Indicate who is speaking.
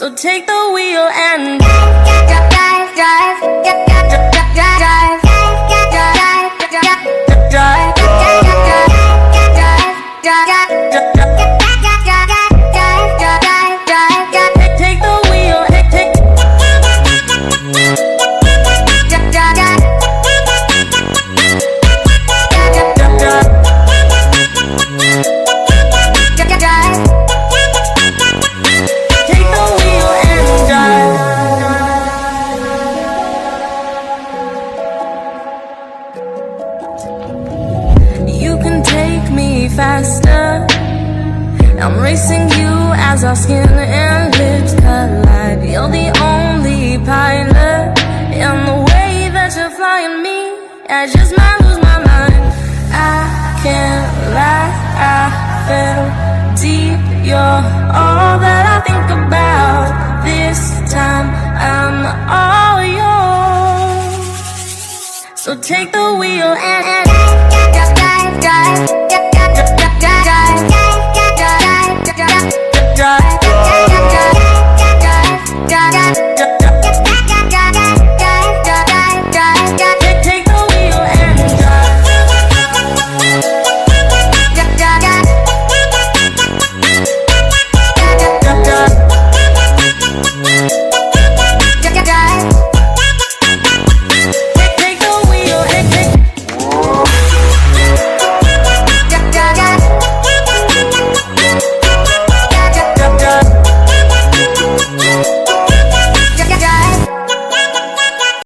Speaker 1: So take the wheel and drive, drive, drive, drive, drive, drive, drive, take the wheel, take. Faster, I'm racing you as our skin and lips collide. You're the only pilot in the way that you're flying me. I just might lose my mind. I can't lie, I fell deep. You're all that I think about. This time I'm all yours. So take the wheel and